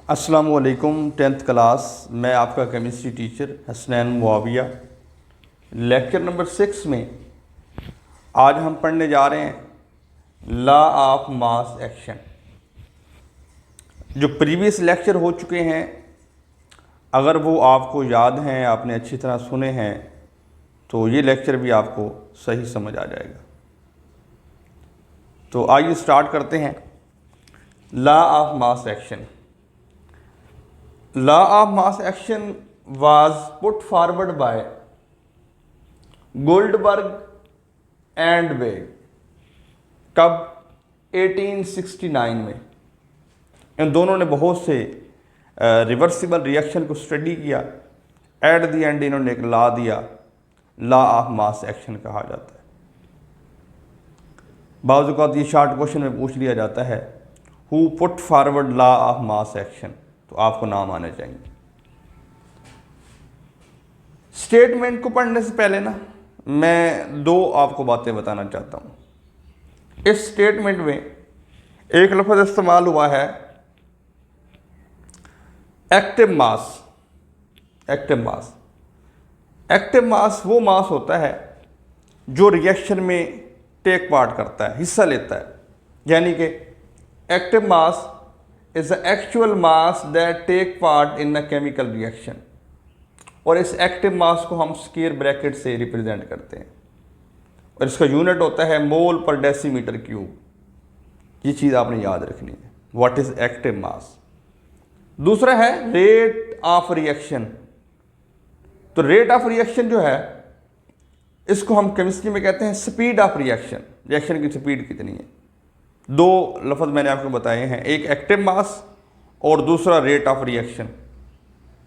अस्सलाम वालेकुम। 10th class, मैं आपका chemistry teacher Hasnain Muawiya. Lecture number 6 में आज हम पढ़ने जा रहे हैं लॉ ऑफ मास एक्शन। जो प्रीवियस लेक्चर हो चुके हैं, अगर वो आपको याद हैं, आपने अच्छी तरह सुने हैं, तो ये लेक्चर भी आपको सही समझ आ जाएगा। तो आइए स्टार्ट करते हैं। Law of mass action. Law of mass action was put forward by Goldberg and Wade। कब? 1869 में। इन दोनों ने बहुत से रिवर्सिबल रिएक्शन को स्टडी किया। एट द एंड इन्होंने एक लॉ दिया, लॉ ऑफ मास एक्शन कहा जाता है। बाज़ औक़ात ये शॉर्ट क्वेश्चन में पूछ लिया जाता है, who put forward law of mass action, तो आपको नाम आने चाहिए। स्टेटमेंट को पढ़ने से पहले ना मैं दो आपको बातें बताना चाहता हूं। इस स्टेटमेंट में एक लफ्ज़ इस्तेमाल हुआ है active mass. Active mass, active mass वो मास होता है जो रिएक्शन में टेक पार्ट करता है, हिस्सा लेता है। यानी कि active mass is the actual mass that take part in a chemical reaction। और इस एक्टिव मास को हम स्क्वायर ब्रैकेट से रिप्रेजेंट करते हैं और इसका यूनिट होता है मोल पर डेसीमीटर क्यूब। ये चीज़ आपने याद रखनी है, व्हाट इज एक्टिव मास। दूसरा है रेट ऑफ रिएक्शन। तो रेट ऑफ रिएक्शन जो है, इसको हम केमिस्ट्री में कहते हैं स्पीड ऑफ रिएक्शन। रिएक्शन की स्पीड कितनी है। दो लफ्ज़ मैंने आपको बताए हैं, एक एक्टिव मास और दूसरा rate of reaction.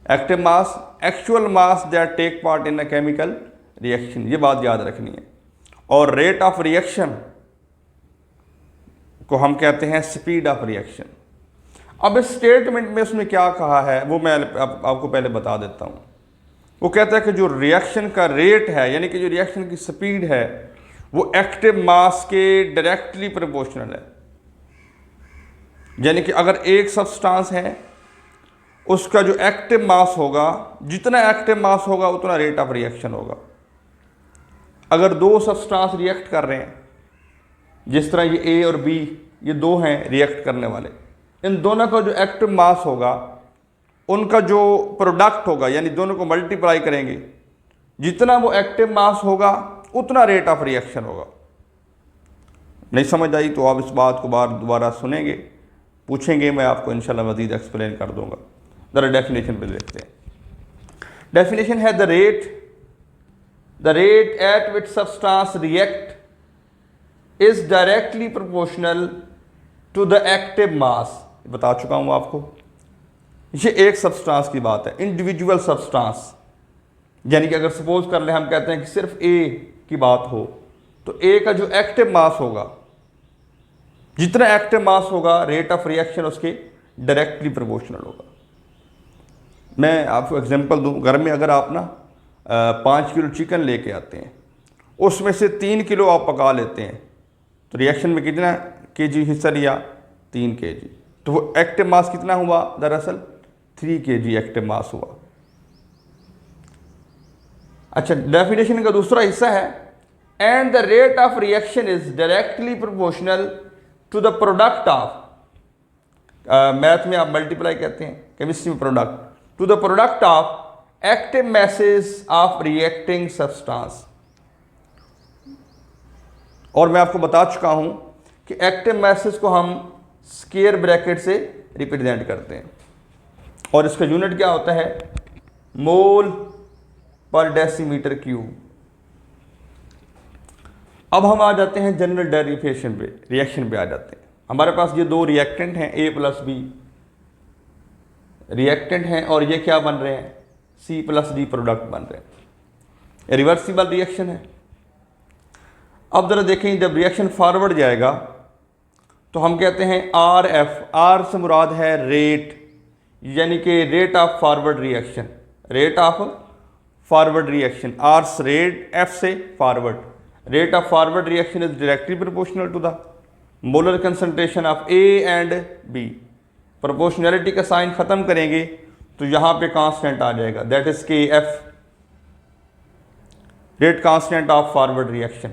Active mass actual mass that take part in a chemical reaction, ये बात याद रखनी है। और रेट ऑफ रिएक्शन को हम कहते हैं स्पीड ऑफ रिएक्शन। अब इस स्टेटमेंट में उसने क्या कहा है वो मैं आपको पहले बता देता हूँ। वो कहता है कि जो रिएक्शन का रेट है, यानी कि जो रिएक्शन की स्पीड है, वो एक्टिव मास के डायरेक्टली प्रोपोर्शनल है। यानी कि अगर एक सब्सटेंस है, उसका जो एक्टिव मास होगा, जितना एक्टिव मास होगा उतना रेट ऑफ रिएक्शन होगा। अगर दो सब्सटेंस रिएक्ट कर रहे हैं, जिस तरह ये ए और बी, ये दो हैं रिएक्ट करने वाले, इन दोनों का जो एक्टिव मास होगा, उनका जो प्रोडक्ट होगा, यानी दोनों को मल्टीप्लाई करेंगे, जितना वो एक्टिव मास होगा उतना रेट ऑफ रिएक्शन होगा। नहीं समझ आई तो आप इस बात को दोबारा सुनेंगे, पूछेंगे, मैं आपको इंशाल्लाह मज़ीद एक्सप्लेन कर दूंगा। ज़रा डेफिनेशन पे देखते हैं। डेफिनेशन है the rate at which substance react is directly proportional to the active mass. बता चुका हूँ आपको, ये एक सब्सटेंस की बात है, इंडिविजुअल सब्सटेंस। यानी कि अगर सपोज कर ले, हम कहते हैं कि सिर्फ ए की बात हो, तो ए का जो एक्टिव मास होगा, जितना एक्टिव मास होगा, रेट ऑफ रिएक्शन उसके डायरेक्टली प्रोपोर्शनल होगा। मैं आपको एग्जांपल दूं, घर में अगर आप ना 5 किलो चिकन लेके आते हैं, उसमें से 3 किलो आप पका लेते हैं, तो रिएक्शन में कितना केजी हिस्सा लिया? 3 केजी। तो वो एक्टिव मास कितना हुआ? दरअसल 3 केजी एक्टिव मास हुआ। अच्छा, डेफिनेशन का दूसरा हिस्सा है and the rate of reaction is directly proportional to the product of, math में आप मल्टीप्लाई कहते हैं, केमिस्ट्री में product, to the product of active masses of reacting substance. और मैं आपको बता चुका हूं कि एक्टिव मैसेज को हम स्क्वायर ब्रैकेट से रिप्रेजेंट करते हैं और इसका यूनिट क्या होता है? मोल पर डेसीमीटर क्यूब। अब हम आ जाते हैं जनरल डेरिवेशन पे, रिएक्शन पे आ जाते हैं। हमारे पास ये दो रिएक्टेंट हैं, ए प्लस बी रिएक्टेंट हैं, और ये क्या बन रहे हैं? सी प्लस डी प्रोडक्ट बन रहे हैं। रिवर्सिबल रिएक्शन है। अब जरा देखें, जब रिएक्शन फॉरवर्ड जाएगा तो हम कहते हैं आर एफ। आर से मुराद है रेट, यानी कि rate of forward reaction. Rate of forward reaction, R से रेट, एफ से forward. Rate of forward reaction is directly proportional to the molar concentration of A and B। Proportionality का sign ख़त्म करेंगे तो यहाँ पे कांस्टेंट आ जाएगा, दैट इज़ के F, rate constant of forward reaction,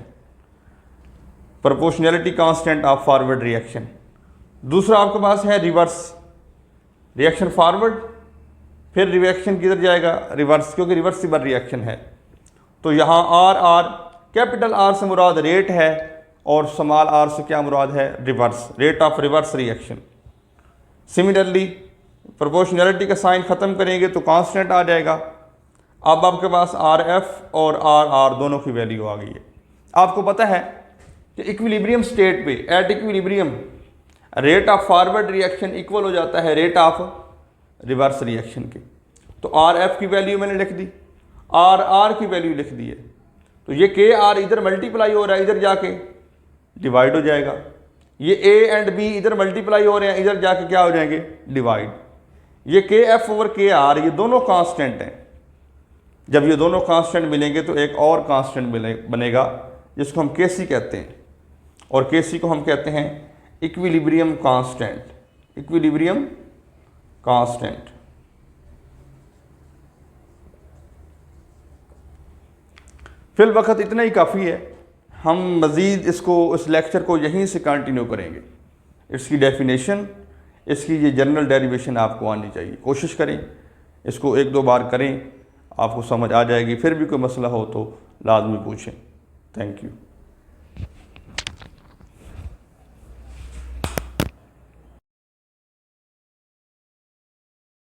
proportionality constant of forward reaction. दूसरा आपके पास है रिवर्स रिएक्शन फॉरवर्ड, फिर रिएक्शन किधर जाएगा, रिवर्स, क्योंकि रिवर्सिबल रिएक्शन है। तो यहाँ आर, कैपिटल आर से मुराद रेट है और स्मॉल आर से क्या मुराद है, reverse, rate of reverse reaction. Similarly proportionality का साइन ख़त्म करेंगे तो कांस्टेंट आ जाएगा। अब आपके पास आर एफ और आर दोनों की वैल्यू आ गई है। आपको पता है कि इक्विलिब्रियम स्टेट पे, at equilibrium, rate of forward reaction equal हो जाता है रेट ऑफ रिवर्स रिएक्शन के। तो आर एफ की वैल्यू मैंने लिख दी, आर की वैल्यू लिख दी है, तो ये के आर इधर मल्टीप्लाई हो रहा है, इधर जाके डिवाइड हो जाएगा। ये ए एंड बी इधर मल्टीप्लाई हो रहे हैं, इधर जाके क्या हो जाएंगे, डिवाइड। ये के एफ ओवर के आर ये दोनों कांस्टेंट हैं। जब ये दोनों कांस्टेंट मिलेंगे तो एक और कांस्टेंट बनेगा जिसको हम केसी कहते हैं, और केसी को हम कहते हैं इक्विलिब्रियम कांस्टेंट, इक्विलिब्रियम कांस्टेंट। फिल वक्त इतना ही काफ़ी है, हम मज़ीद इस लेक्चर को यहीं से कंटिन्यू करेंगे। इसकी डेफिनेशन, इसकी ये जनरल डेरिवेशन आपको आनी चाहिए, कोशिश करें इसको 1-2 बार करें, आपको समझ आ जाएगी। फिर भी कोई मसला हो तो लाजमी पूछें। Thank you.